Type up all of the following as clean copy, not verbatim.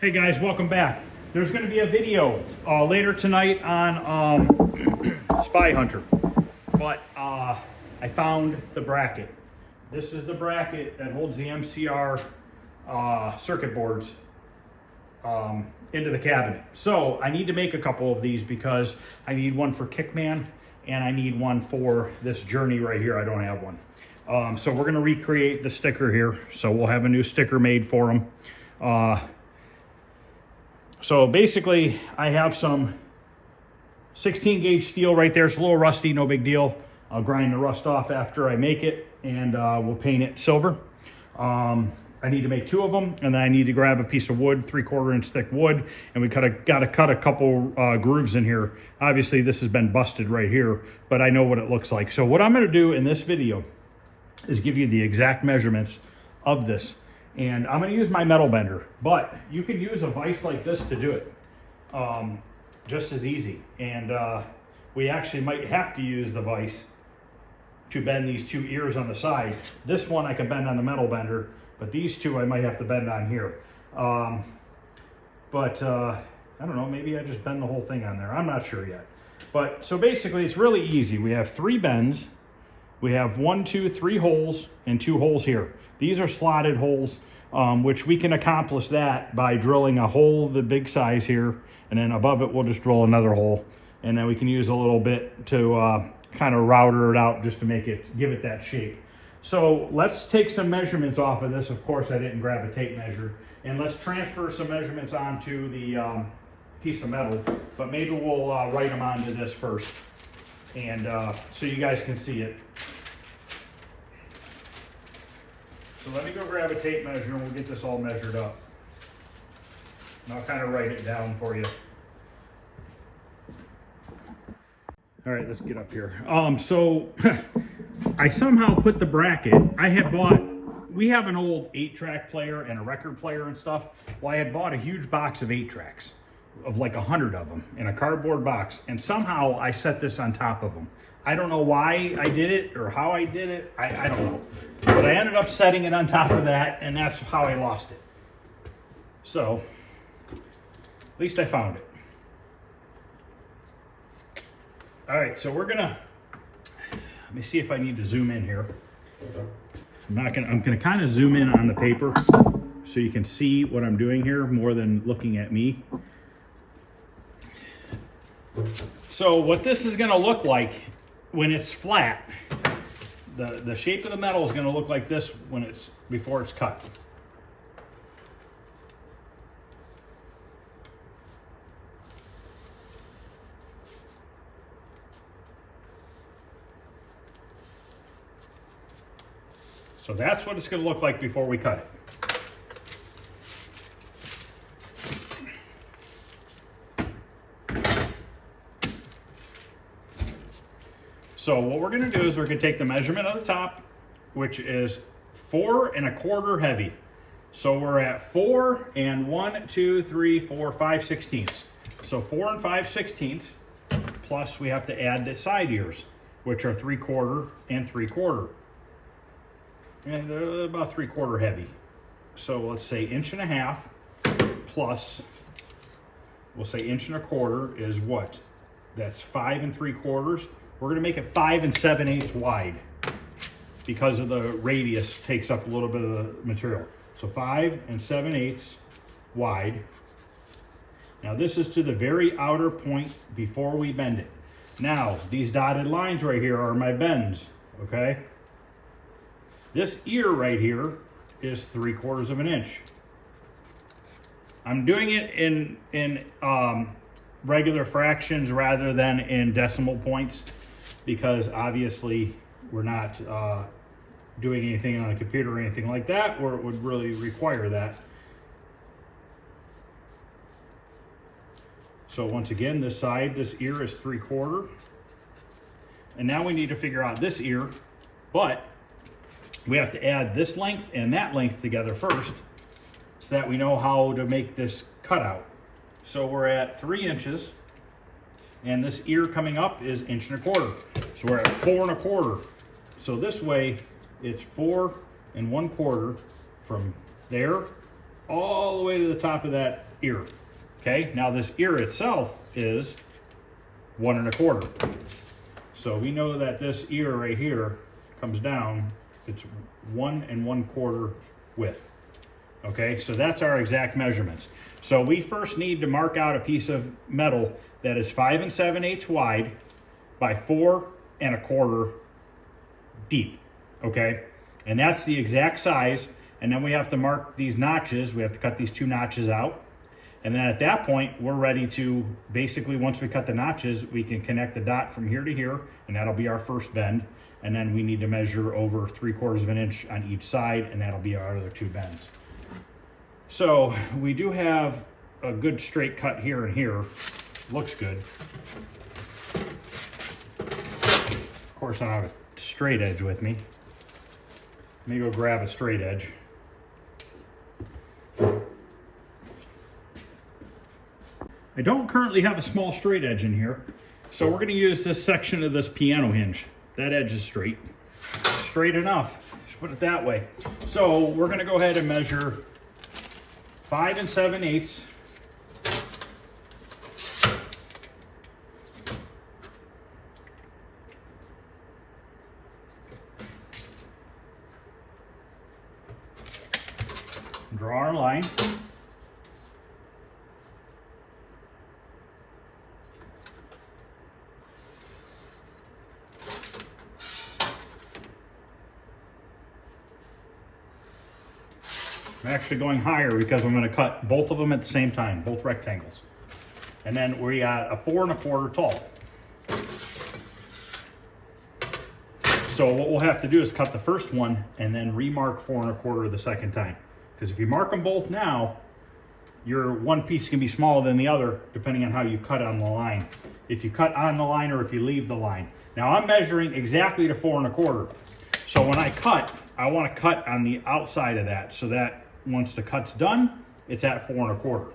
Hey guys, welcome back. There's going to be a video later tonight on Spy Hunter, but I found the bracket. This is the bracket that holds the MCR circuit boards into the cabinet. So I need to make a couple of these because I need one for Kickman and I need one for this Journey right here. I don't have one. So we're going to recreate the sticker here. So we'll have a new sticker made for them. So basically I have some 16 gauge steel right there. It's a little rusty, no big deal. I'll grind the rust off after I make it, and we'll paint it silver. I need to make two of them, and then I need to grab a piece of wood, 3/4 inch thick wood, and we got to cut a couple grooves in here. Obviously this has been busted right here, but I know what it looks like. So what I'm going to do in this video is give you the exact measurements of this. And I'm going to use my metal bender, but you can use a vise like this to do it just as easy. And we actually might have to use the vise to bend these two ears on the side. This one I can bend on the metal bender, but these two I might have to bend on here. I don't know, maybe I just bend the whole thing on there. I'm not sure yet. But so basically it's really easy. We have 3 bends. We have 1, 2, 3 holes and 2 holes here. These are slotted holes, which we can accomplish that by drilling a hole the big size here, and then above it we'll just drill another hole, and then we can use a little bit to kind of router it out just to give it that shape. So let's take some measurements off of this. Of course I didn't grab a tape measure, and let's transfer some measurements onto the piece of metal, but maybe we'll write them onto this first, and so you guys can see it. So let me go grab a tape measure and we'll get this all measured up. And I'll kind of write it down for you. All right, let's get up here. So I somehow put the bracket. We have an old 8-track player and a record player and stuff. Well, I had bought a huge box of 8-tracks, of like 100 of them in a cardboard box. And somehow I set this on top of them. I don't know why I did it or how I did it. I don't know. But I ended up setting it on top of that, and that's how I lost it. So, at least I found it. All right, so let me see if I need to zoom in here. I'm gonna kind of zoom in on the paper so you can see what I'm doing here more than looking at me. So what this is gonna look like when it's flat, the shape of the metal is going to look like this before it's cut. So that's what it's going to look like before we cut it. So what we're going to do is we're going to take the measurement of the top, which is 4 1/4 heavy. So we're at 4 and 1, 2, 3, 4, 5/16. So 4 5/16, plus we have to add the side ears, which are 3/4 and 3/4, and about 3/4 heavy. So let's say 1.5 inches plus, we'll say 1 1/4 is what? That's 5 3/4. We're going to make it 5 7/8 wide because of the radius takes up a little bit of the material. So 5 7/8 wide. Now this is to the very outer point before we bend it. Now these dotted lines right here are my bends, okay? This ear right here is 3/4 inch. I'm doing it in regular fractions rather than in decimal points, because obviously we're not doing anything on a computer or anything like that where it would really require that. So once again, this ear is 3/4. And now we need to figure out this ear, but we have to add this length and that length together first so that we know how to make this cutout. So we're at 3 inches. And this ear coming up is 1 1/4. So we're at 4 1/4. So this way it's 4 1/4 from there all the way to the top of that ear. Okay, now this ear itself is 1 1/4. So we know that this ear right here comes down, it's 1 1/4 width. Okay, so that's our exact measurements. So we first need to mark out a piece of metal that is 5 7/8 wide by 4 1/4 deep. Okay, and that's the exact size. And then we have to mark these notches. We have to cut these 2 notches out. And then at that point, we're ready to, basically once we cut the notches, we can connect the dot from here to here, and that'll be our first bend. And then we need to measure over 3/4 of an inch on each side, and that'll be our other 2 bends. So we do have a good straight cut here and here. Looks good. Of course, I don't have a straight edge with me. Let me go grab a straight edge. I don't currently have a small straight edge in here, so we're going to use this section of this piano hinge. That edge is straight. Straight enough, let's put it that way. So we're going to go ahead and measure 5 7/8. Draw our line. I'm actually going higher because I'm going to cut both of them at the same time, both rectangles. And then we got a 4 1/4 tall. So what we'll have to do is cut the first one and then remark 4 1/4 the second time. Because if you mark them both now, your one piece can be smaller than the other depending on how you cut on the line. If you cut on the line or if you leave the line. Now I'm measuring exactly to 4 1/4. So when I cut, I want to cut on the outside of that so that once the cut's done, it's at 4 1/4.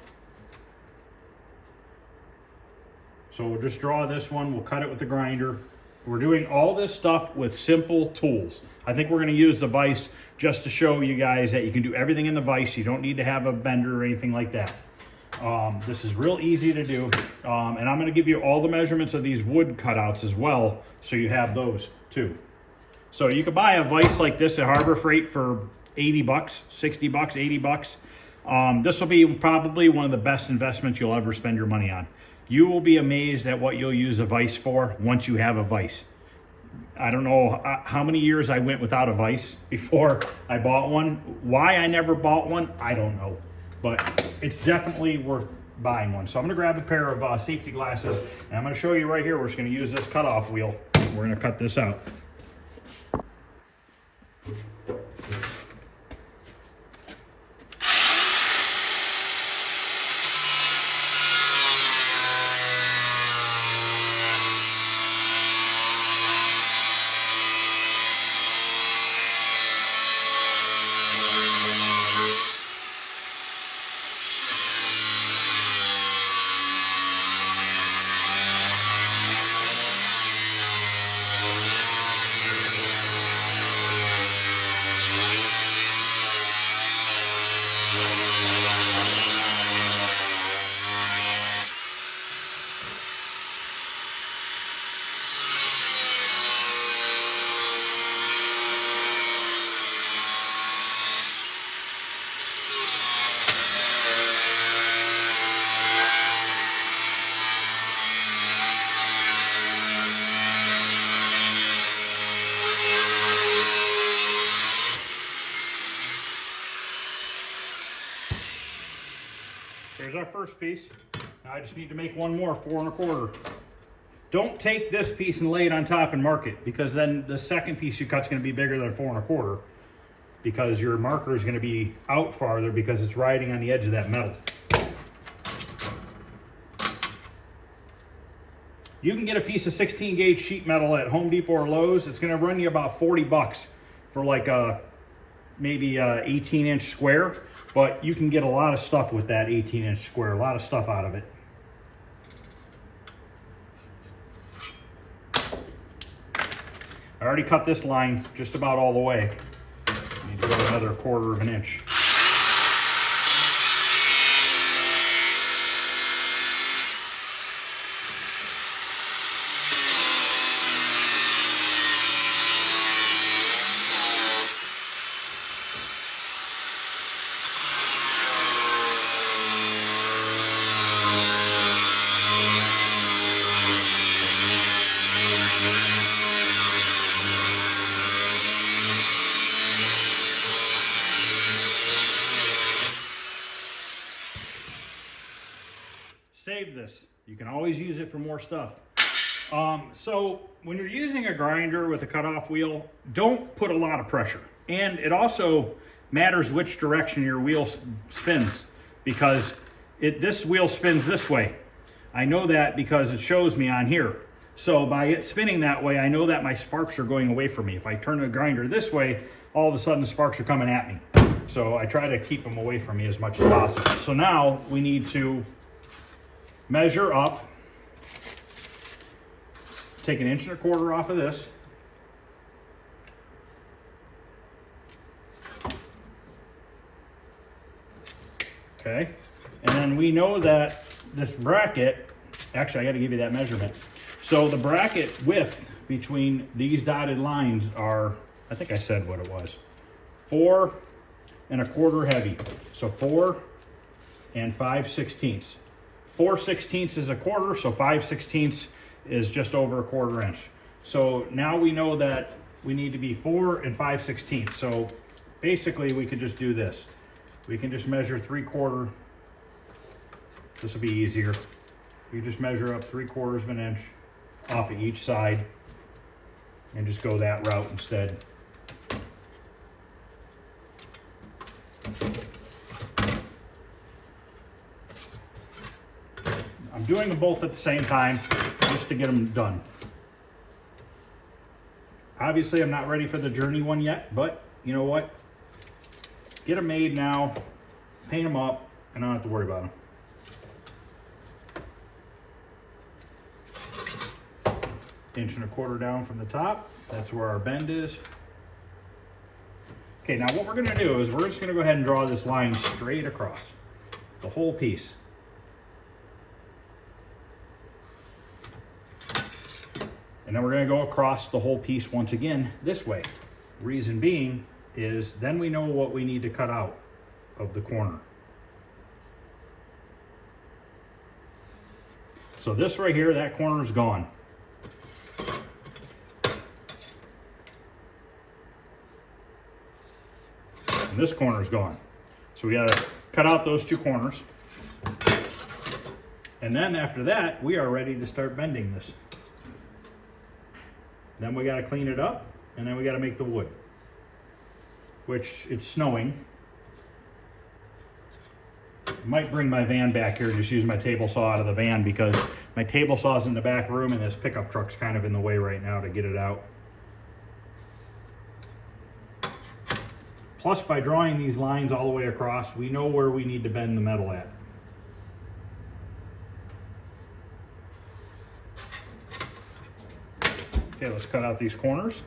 So we'll just draw this one, we'll cut it with the grinder. We're doing all this stuff with simple tools. I think we're going to use the vise just to show you guys that you can do everything in the vise. You don't need to have a bender or anything like that. This is real easy to do. And I'm going to give you all the measurements of these wood cutouts as well, so you have those too. So you could buy a vise like this at Harbor Freight for 80 bucks, 60 bucks, 80 bucks. This will be probably one of the best investments you'll ever spend your money on. You will be amazed at what you'll use a vise for once you have a vise. I don't know how many years I went without a vise before I bought one. Why I never bought one, I don't know. But it's definitely worth buying one. So I'm going to grab a pair of safety glasses, and I'm going to show you right here. We're just going to use this cutoff wheel. We're going to cut this out. There's our first piece. Now I just need to make one more, 4 1/4. Don't take this piece and lay it on top and mark it, because then the second piece you cut is going to be bigger than 4 1/4, because your marker is going to be out farther because it's riding on the edge of that metal. You can get a piece of 16 gauge sheet metal at Home Depot or Lowe's. It's going to run you about 40 bucks for like a maybe a 18-inch square, but you can get a lot of stuff with that 18-inch square, a lot of stuff out of it. I already cut this line just about all the way. I need to go another 1/4 of an inch. save this. You can always use it for more stuff. So when you're using a grinder with a cutoff wheel, don't put a lot of pressure. And it also matters which direction your wheel spins, because this wheel spins this way. I know that because it shows me on here. So by it spinning that way, I know that my sparks are going away from me. If I turn the grinder this way, all of a sudden the sparks are coming at me. So I try to keep them away from me as much as possible. So now we need to measure up. Take 1.25 inches off of this. Okay, and then we know that this bracket, actually I got to give you that measurement. So the bracket width between these dotted lines are, I think I said what it was, 4 1/4 heavy. So 4 5/16. 4/16 is a quarter, so 5/16 is just over 1/4 inch. So now we know that we need to be 4 5/16. So basically we could just do this. We can just measure 3/4. This will be easier. You just measure up 3/4 inch off of each side and just go that route instead. I'm doing them both at the same time just to get them done. Obviously, I'm not ready for the Journey one yet, but you know what? Get them made now, paint them up, and I don't have to worry about them. 1.25 inch down from the top. That's where our bend is. Okay, now what we're going to do is we're just going to go ahead and draw this line straight across the whole piece. And then we're going to go across the whole piece once again this way. Reason being is then we know what we need to cut out of the corner. So this right here, that corner is gone. And this corner is gone. So we got to cut out those two corners. And then after that, we are ready to start bending this. Then we got to clean it up, and then we got to make the wood, which it's snowing. I might bring my van back here and just use my table saw out of the van, because my table saw's in the back room and this pickup truck's kind of in the way right now to get it out. Plus, by drawing these lines all the way across, we know where we need to bend the metal at. Okay, let's cut out these corners.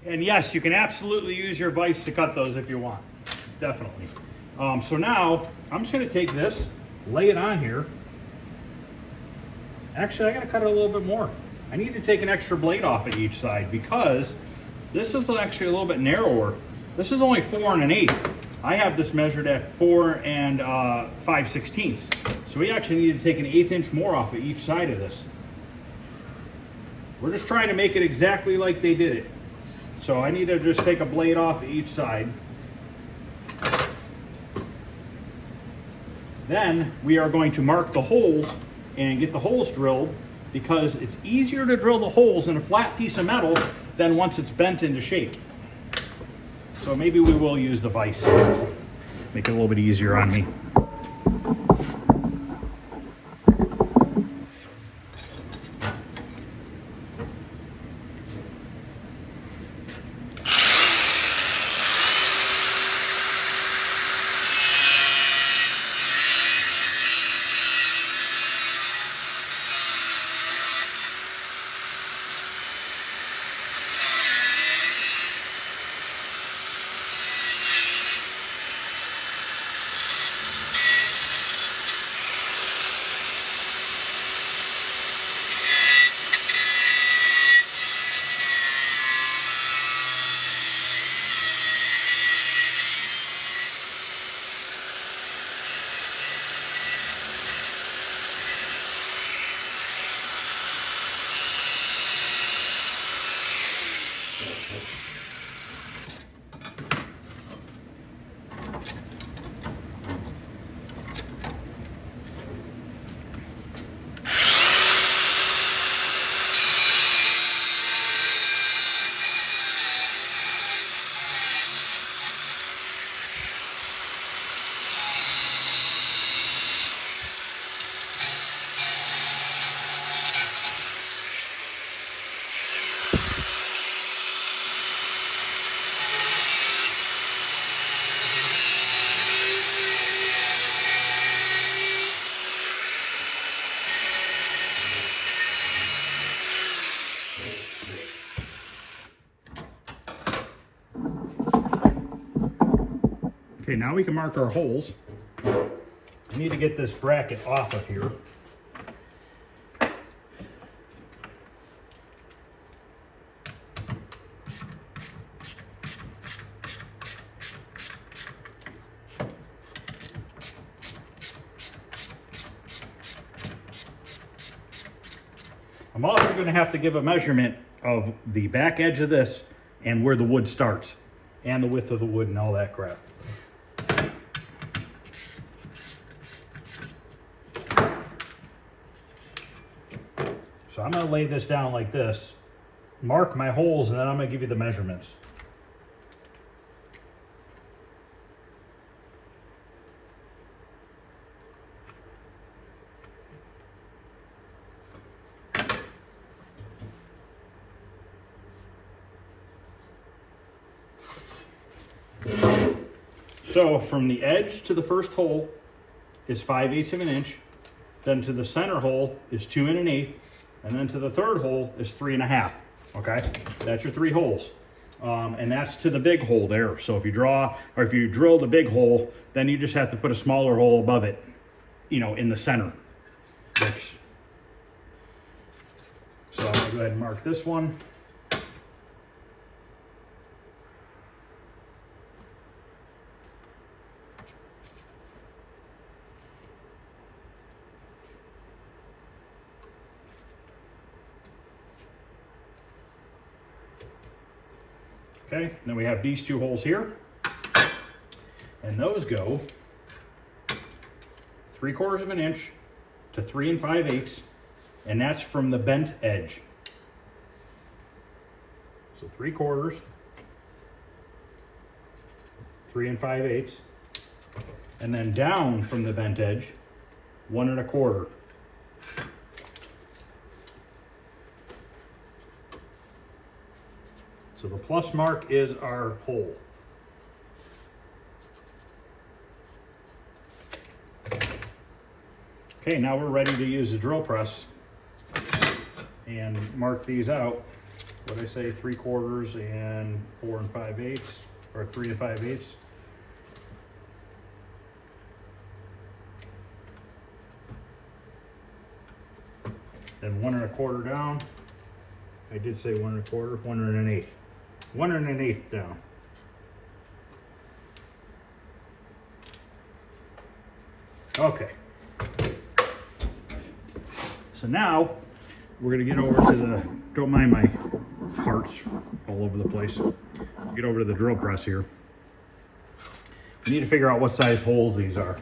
And yes, you can absolutely use your vise to cut those if you want, definitely. So now I'm just gonna take this, lay it on here. Actually, I gotta cut it a little bit more. I need to take an extra blade off at each side because this is actually a little bit narrower. This is only 4 1/8. I have this measured at 4 5/16. So we actually need to take an 1/8 inch more off of each side of this. We're just trying to make it exactly like they did it. So I need to just take a blade off each side. Then we are going to mark the holes and get the holes drilled because it's easier to drill the holes in a flat piece of metal than once it's bent into shape. So maybe we will use the vise. Make it a little bit easier on me. Okay, now we can mark our holes. I need to get this bracket off of here. I'm also going to have to give a measurement of the back edge of this and where the wood starts and the width of the wood and all that crap. So I'm going to lay this down like this, mark my holes, and then I'm going to give you the measurements. So from the edge to the first hole is 5/8 of an inch, then to the center hole is 2 1/8, and then to the third hole is 3 1/2. Okay, that's your 3 holes. And that's to the big hole there. So if you draw, or if you drill the big hole, then you just have to put a smaller hole above it, you know, in the center. So I'm gonna go ahead and mark this one. Okay, then we have these 2 holes here, and those go 3/4 of an inch to 3 5/8, and that's from the bent edge. So 3/4, 3 5/8, and then down from the bent edge, 1 1/4. So the plus mark is our hole. Okay, now we're ready to use the drill press and mark these out. what did I say, 3/4 and 4 5/8, or 3 5/8. Then 1 1/4 down. I did say 1 1/4, 1 1/8. 1 1/8 down. Okay. So now we're gonna get over to the, don't mind my parts all over the place. Get over to the drill press here. We need to figure out what size holes these are.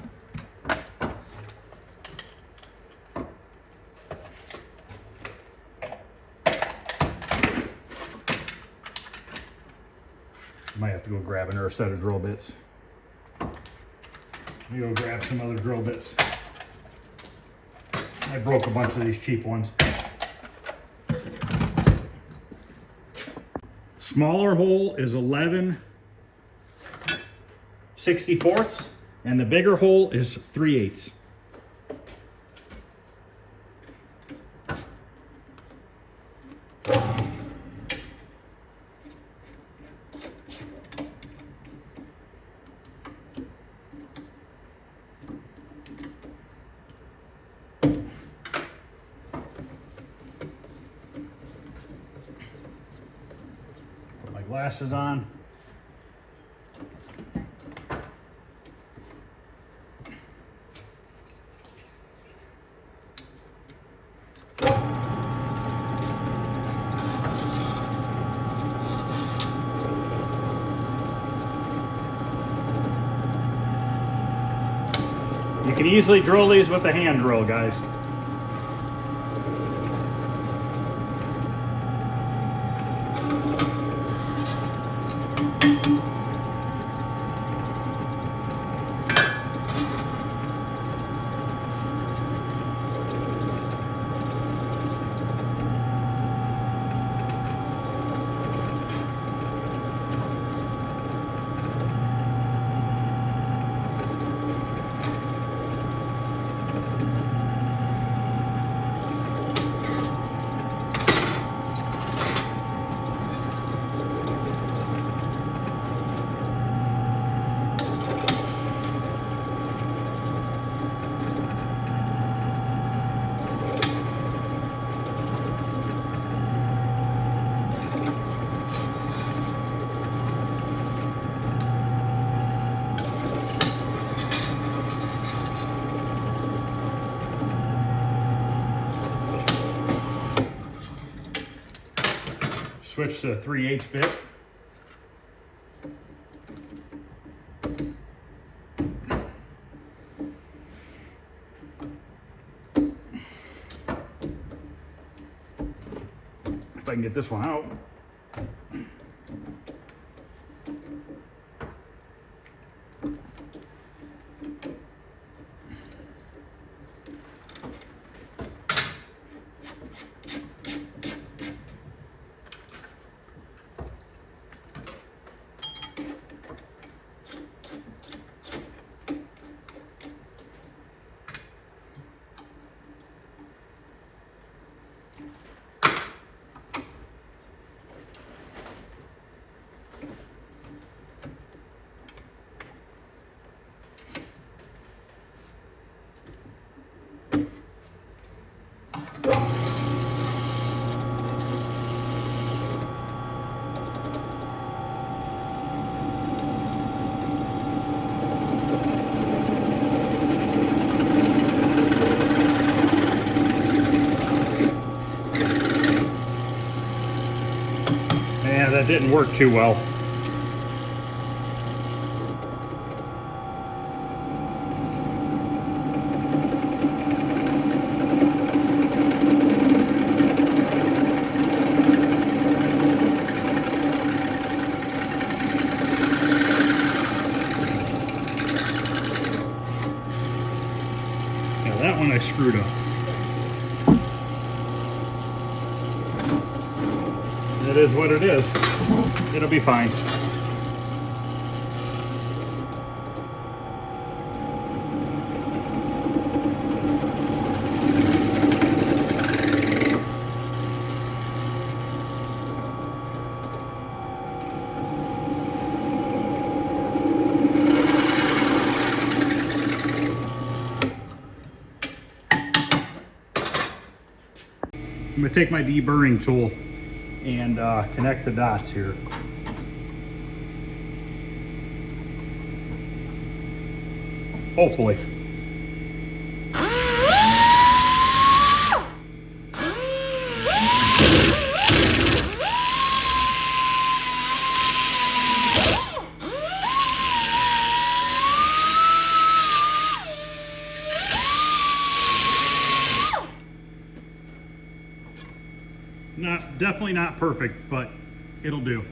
Might have to go grab another set of drill bits. Let me go grab some other drill bits. I broke a bunch of these cheap ones. Smaller hole is 11/64 and the bigger hole is 3/8. Glasses on. You can easily drill these with a hand drill, guys. Switch to 3/8 bit. If I can get this one out. Yeah, that didn't work too well. Yeah, that one I screwed up. It is what it is. It'll be fine. going to take my deburring tool and connect the dots here. Hopefully. Definitely not perfect, but it'll do.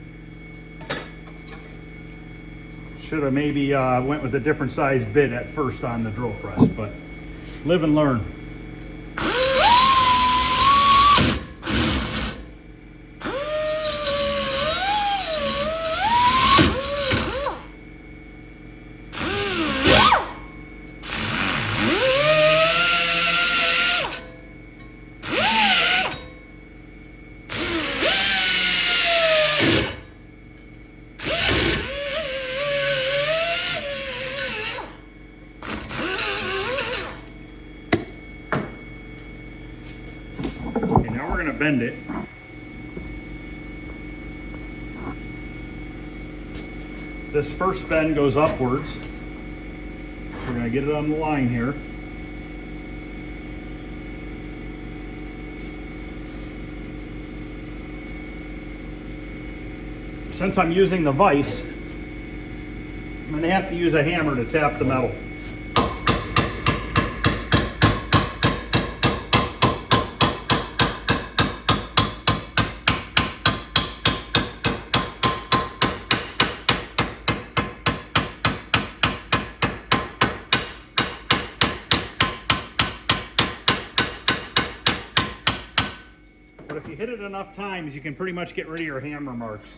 Should have maybe went with a different size bit at first on the drill press, but live and learn. Bend it. This first bend goes upwards. We're going to get it on the line here. Since I'm using the vise, I'm going to have to use a hammer to tap the metal. But if you hit it enough times, you can pretty much get rid of your hammer marks.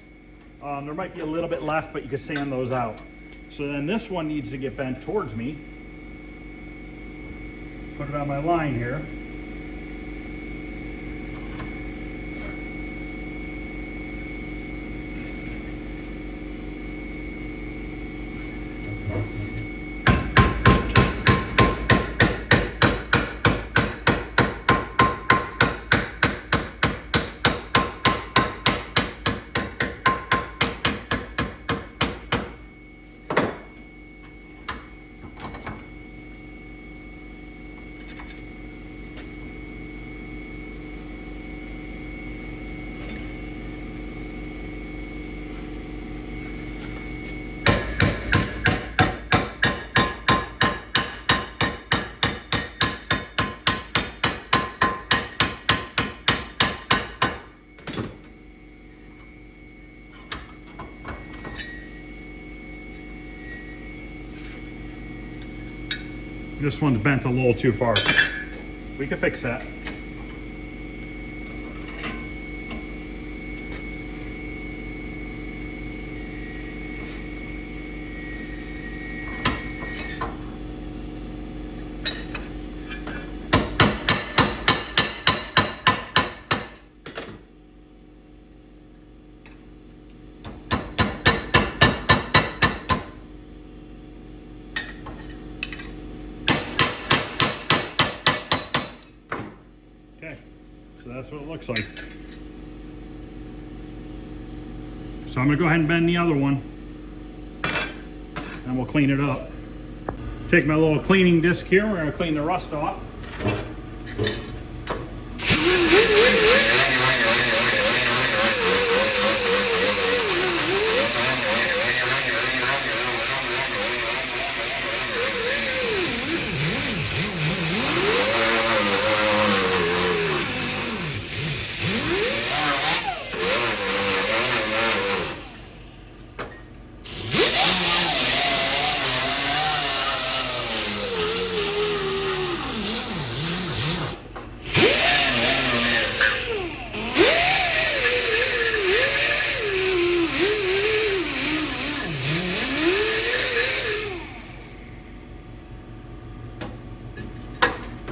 There might be a little bit left, but you can sand those out. So then this one needs to get bent towards me. Put it on my line here. This one's bent a little too far. We can fix that. So that's what it looks like. So I'm going to go ahead and bend the other one, and we'll clean it up. Take my little cleaning disc here, we're going to clean the rust off.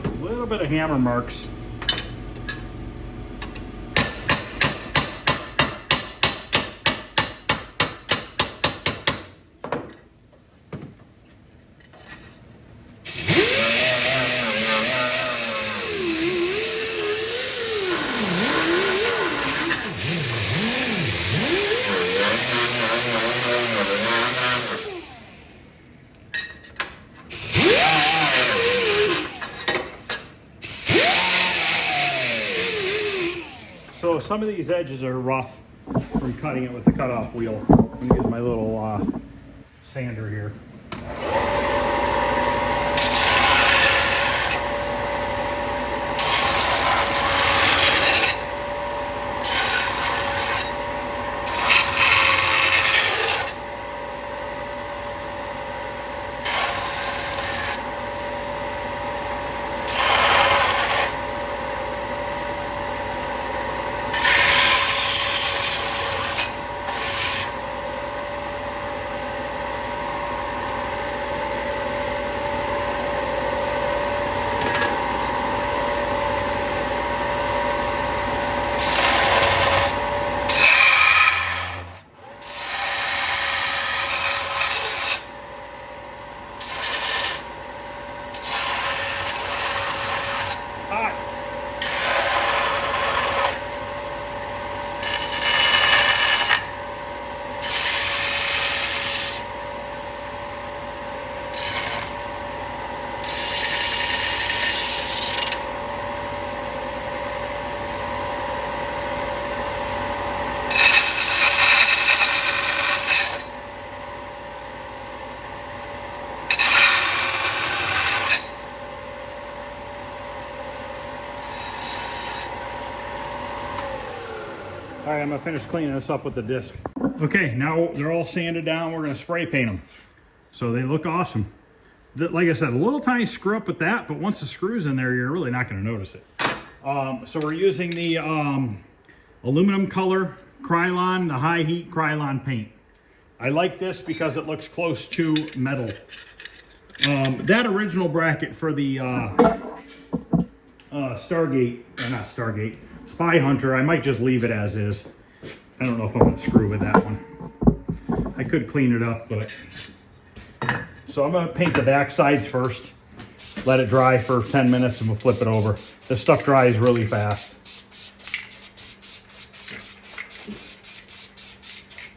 A little bit of hammer marks. some of these edges are rough from cutting it with the cutoff wheel. I'm gonna use my little sander here. All right, I'm gonna finish cleaning this up with the disc. Okay, now they're all sanded down. We're gonna spray paint them. So they look awesome. Like I said, a little tiny screw up with that, but once the screw's in there, you're really not gonna notice it. So we're using the aluminum color Krylon, the high heat Krylon paint. I like this because it looks close to metal. That original bracket for the Spy Hunter, I might just leave it as is. I don't know if I'm gonna screw with that one. I could clean it up, but. So I'm gonna paint the back sides first, let it dry for 10 minutes and we'll flip it over. This stuff dries really fast.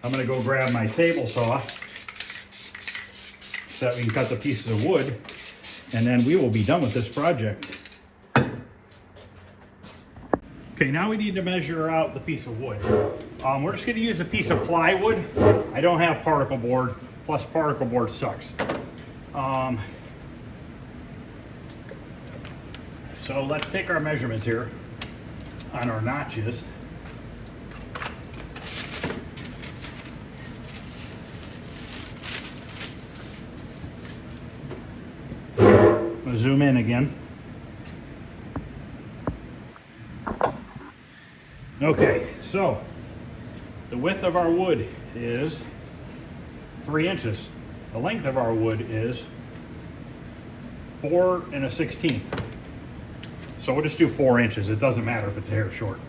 I'm gonna go grab my table saw so that we can cut the pieces of wood, and then we will be done with this project. Okay, now we need to measure out the piece of wood. We're just gonna use a piece of plywood. I don't have particle board, plus particle board sucks. So let's take our measurements here on our notches. I'm gonna zoom in again. Okay, so the width of our wood is 3 inches. The length of our wood is 4 1/16. So we'll just do 4 inches. It doesn't matter if it's a hair short.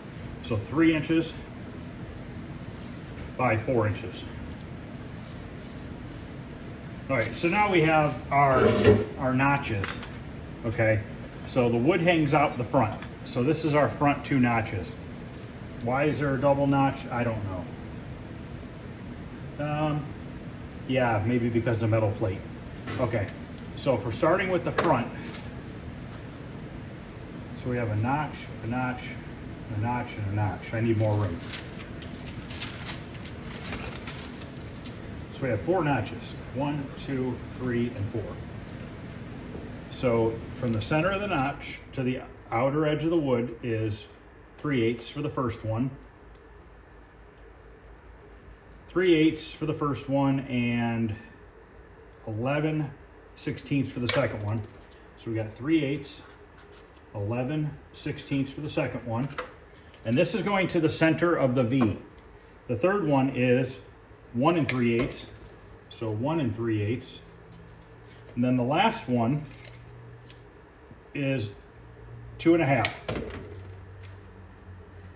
So 3 inches by 4 inches. All right, so now we have our notches, okay? So the wood hangs out the front. So this is our front 2 notches. Why is there a double notch? I don't know. Yeah, maybe because of the metal plate. Okay, so for starting with the front, so we have a notch, a notch, a notch, and a notch. I need more room. So we have 4 notches. 1, 2, 3, and 4. So from the center of the notch to the outer edge of the wood is 3/8 for the first one, 3/8 for the first one, and 11/16 for the second one. So we got 3/8, 11/16 for the second one. And this is going to the center of the V. The third one is 1 3/8. So 1 3/8. And then the last one is 2 1/2.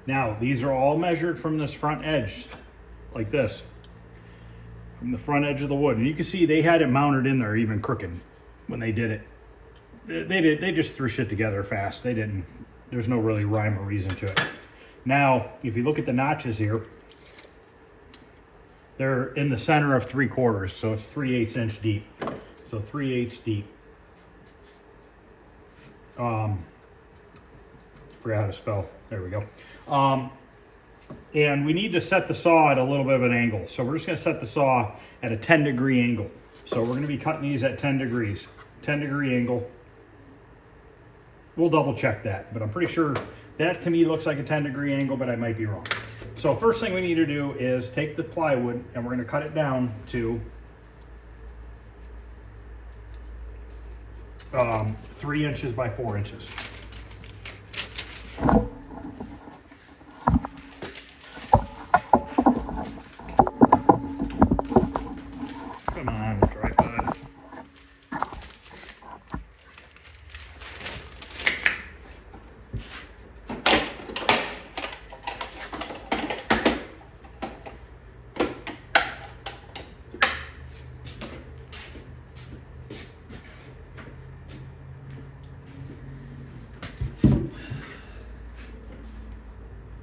Now, these are all measured from this front edge, like this, from the front edge of the wood. And you can see they had it mounted in there even crooked when they did it. They just threw shit together fast. They didn't, there's no really rhyme or reason to it. Now, if you look at the notches here, they're in the center of 3/4, so it's 3/8 inch deep. So 3/8 deep. Forgot how to spell. There we go. And we need to set the saw at a little bit of an angle. So we're just gonna set the saw at a 10-degree angle. So we're gonna be cutting these at 10 degrees, 10-degree angle. We'll double check that, but I'm pretty sure that to me looks like a 10-degree angle, but I might be wrong. So first thing we need to do is take the plywood and we're gonna cut it down to 3 inches by 4 inches. Come on, tripod.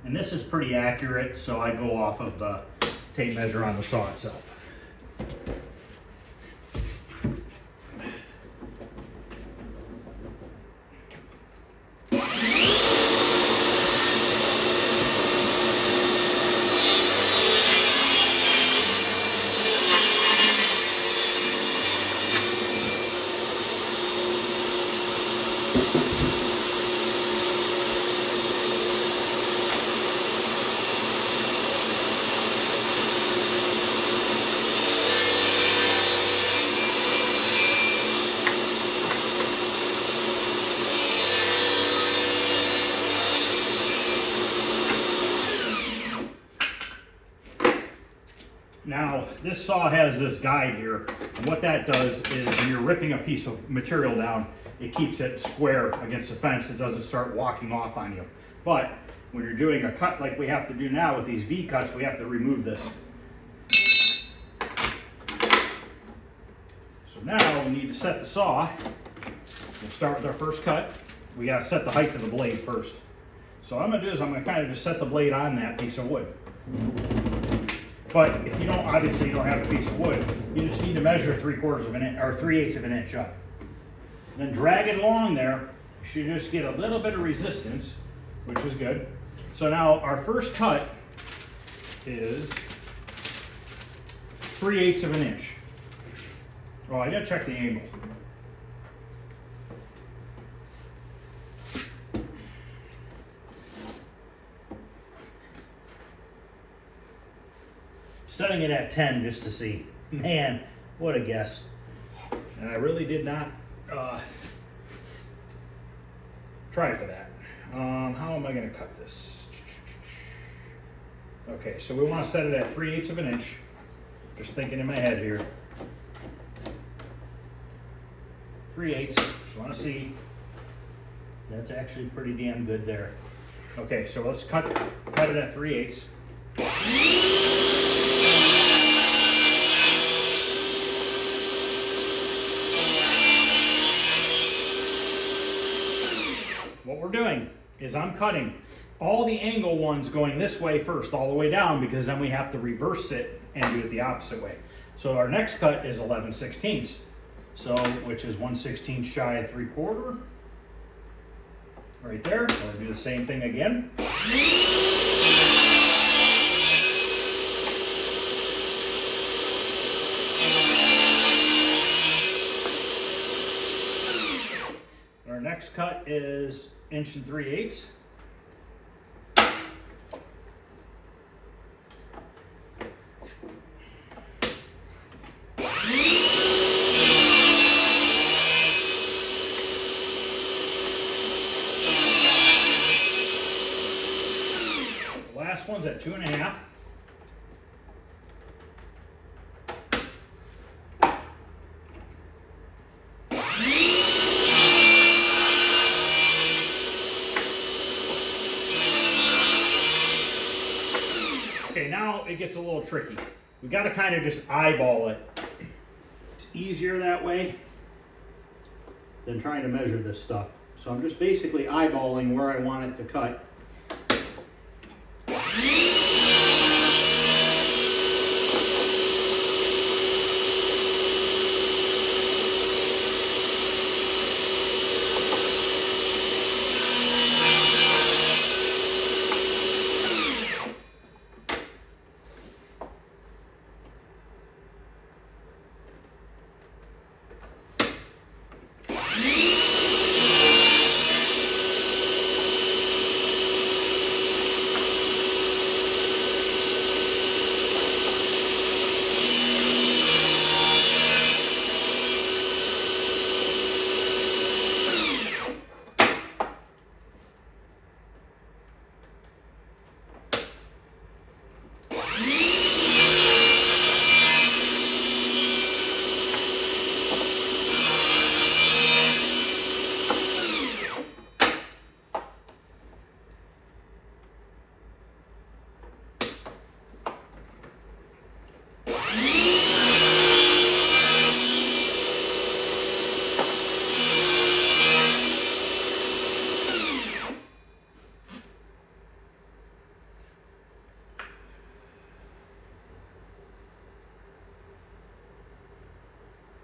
And this is pretty accurate, so I go off of the tape measure on the saw itself. Now, this saw has this guide here, and what that does is when you're ripping a piece of material down, it keeps it square against the fence. It doesn't start walking off on you. But when you're doing a cut like we have to do now with these V cuts, we have to remove this. So now we need to set the saw. We'll start with our first cut. We got to set the height of the blade first. So what I'm going to do is I'm going to kind of just set the blade on that piece of wood. But if you don't, obviously you don't have a piece of wood, you just need to measure 3/4 of an inch or 3/8 of an inch up. Then drag it along there. You should just get a little bit of resistance, which is good. So now our first cut is 3/8 of an inch. Oh, I gotta check the angle. Setting it at 10 just to see. Man, what a guess. And I really did not try for that. How am I going to cut this? Okay, so we want to set it at 3/8 of an inch. Just thinking in my head here. 3/8. Just want to see. That's actually pretty damn good there. Okay, so let's cut it at 3/8. What we're doing is I'm cutting all the angle ones going this way first, all the way down, because then we have to reverse it and do it the opposite way. So our next cut is 11/16, so which is 1/16 shy of 3/4. Right there. We'll do the same thing again. Our next cut is 1 3/8. The last one's at 2 1/2. Okay, now it gets a little tricky. We got to kind of just eyeball it. It's easier that way than trying to measure this stuff. So I'm just basically eyeballing where I want it to cut.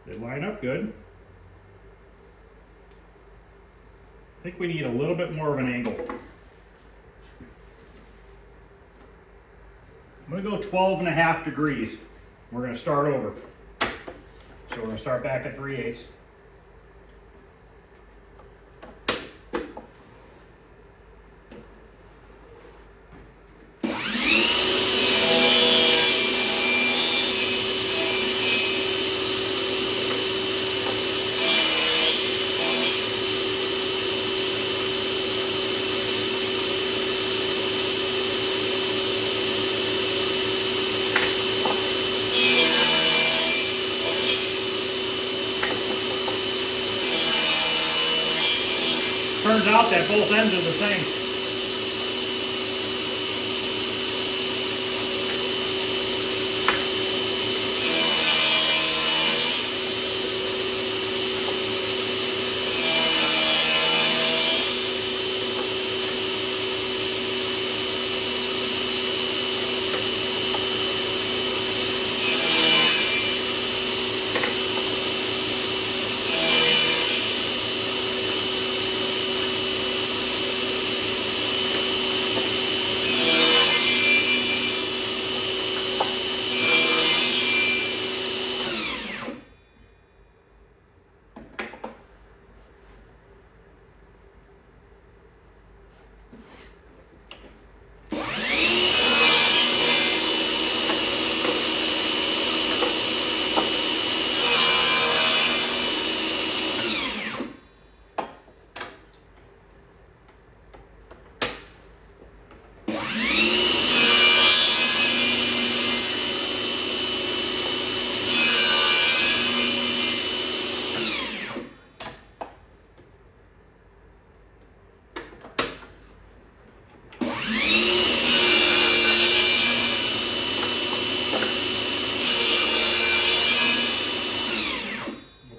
They line up good. I think we need a little bit more of an angle. I'm going to go 12.5 degrees. We're going to start over. So we're going to start back at 3/8. Turns out that both ends are the same.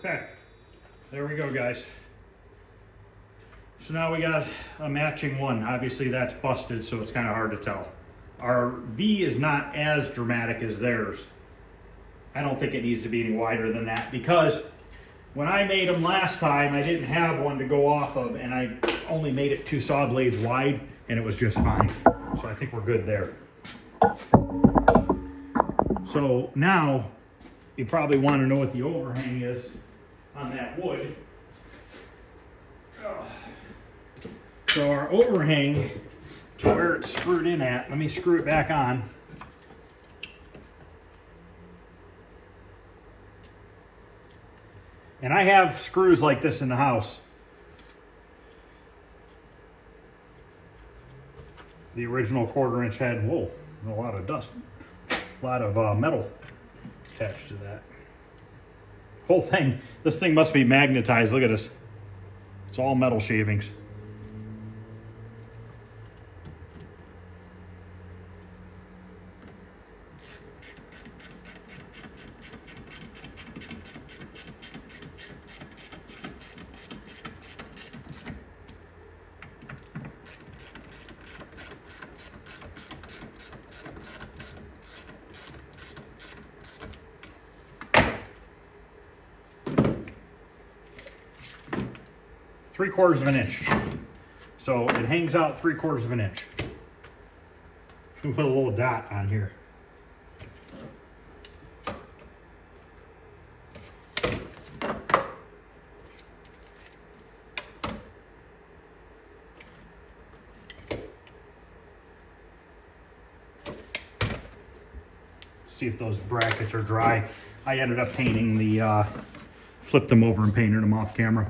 Okay, there we go, guys. So now we got a matching one. Obviously that's busted, so it's kind of hard to tell. Our V is not as dramatic as theirs. I don't think it needs to be any wider than that, because when I made them last time, I didn't have one to go off of, and I only made it 2 saw blades wide, and it was just fine. So I think we're good there. So now you probably want to know what the overhang is on that wood. So our overhang, to where it's screwed in at, let me screw it back on. And I have screws like this in the house. The original 1/4 inch head. Whoa, a lot of dust. A lot of metal attached to that. Whole thing, this thing must be magnetized. Look at this. It's all metal shavings. Three-quarters of an inch. So it hangs out 3/4 of an inch. We put a little dot on here. See if those brackets are dry. I ended up painting the, flipped them over and painted them off camera.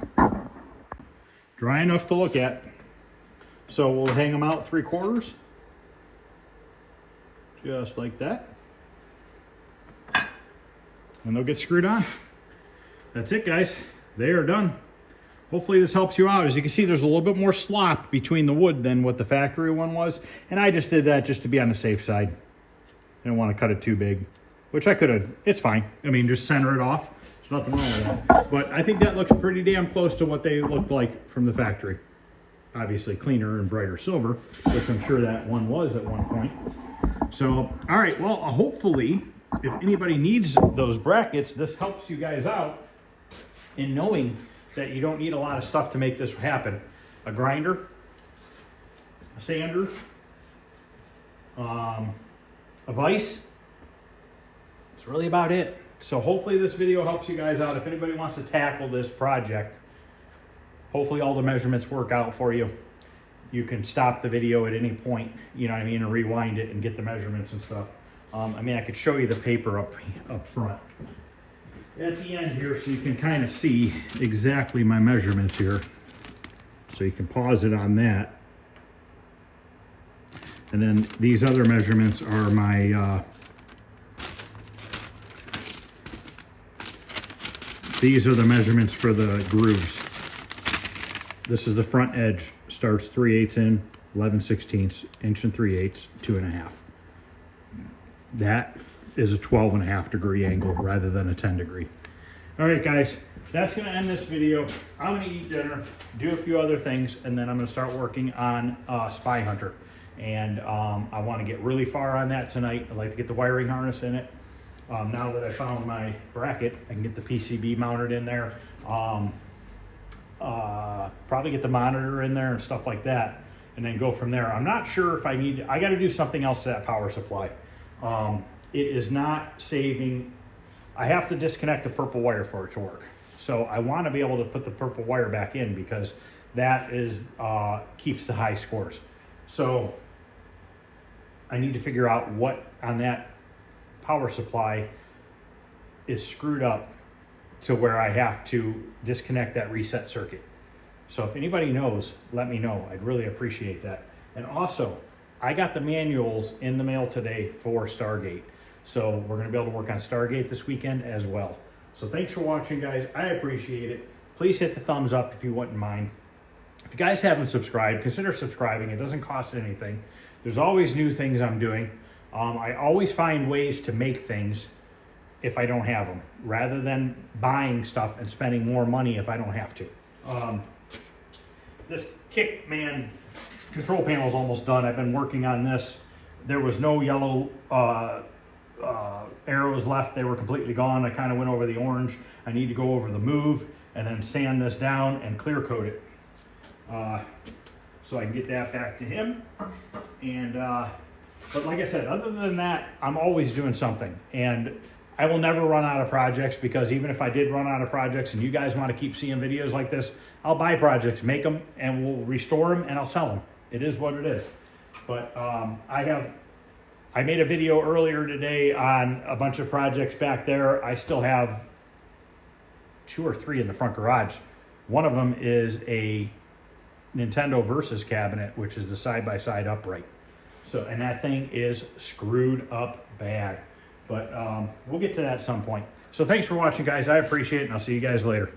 Dry enough to look at. So we'll hang them out 3/4, just like that. And they'll get screwed on. That's it, guys. They are done. Hopefully this helps you out. As you can see, there's a little bit more slop between the wood than what the factory one was. And I just did that just to be on the safe side. I didn't want to cut it too big, which I could have. It's fine. I mean, just center it off. There's nothing wrong with that. But I think that looks pretty damn close to what they looked like from the factory. Obviously cleaner and brighter silver, which I'm sure that one was at one point. So, all right, well, hopefully if anybody needs those brackets, this helps you guys out in knowing that you don't need a lot of stuff to make this happen. A grinder, a sander, a vise. That's really about it. So hopefully this video helps you guys out. If anybody wants to tackle this project, hopefully all the measurements work out for you. You can stop the video at any point, you know what I mean, and rewind it and get the measurements and stuff. I mean, I could show you the paper up front at the end here, so you can kind of see exactly my measurements here. So you can pause it on that. And then these other measurements are my, these are the measurements for the grooves. This is the front edge, starts 3/8 in, 11/16, inch and 3/8, 2.5. That is a 12.5 degree angle rather than a 10 degree. All right, guys, that's gonna end this video. I'm gonna eat dinner, do a few other things, and then I'm gonna start working on Spy Hunter. And I wanna get really far on that tonight. I'd like to get the wiring harness in it. Now that I found my bracket, I can get the PCB mounted in there. Probably get the monitor in there and stuff like that, and then go from there. I'm not sure if I got to do something else to that power supply. It is not saving. I have to disconnect the purple wire for it to work. So I want to be able to put the purple wire back in, because that is keeps the high scores. So I need to figure out what on that power supply is screwed up to where I have to disconnect that reset circuit. So if anybody knows, let me know. I'd really appreciate that. And also, I got the manuals in the mail today for Stargate. So we're gonna be able to work on Stargate this weekend as well. So thanks for watching, guys. I appreciate it. Please hit the thumbs up if you wouldn't mind. If you guys haven't subscribed, consider subscribing. It doesn't cost anything. There's always new things I'm doing. I always find ways to make things if I don't have them, rather than buying stuff and spending more money if I don't have to. This Kickman control panel is almost done. I've been working on this. There was no yellow arrows left. They were completely gone. I kind of went over the orange. I need to go over the move and then sand this down and clear coat it. So I can get that back to him. And but like I said, other than that, I'm always doing something. And I will never run out of projects, because even if I did run out of projects and you guys want to keep seeing videos like this, I'll buy projects, make them, and we'll restore them, and I'll sell them. It is what it is. But I made a video earlier today on a bunch of projects back there. I still have 2 or 3 in the front garage. One of them is a Nintendo Versus cabinet, which is the side-by-side upright. So, and that thing is screwed up bad. But we'll get to that at some point. So thanks for watching, guys. I appreciate it, and I'll see you guys later.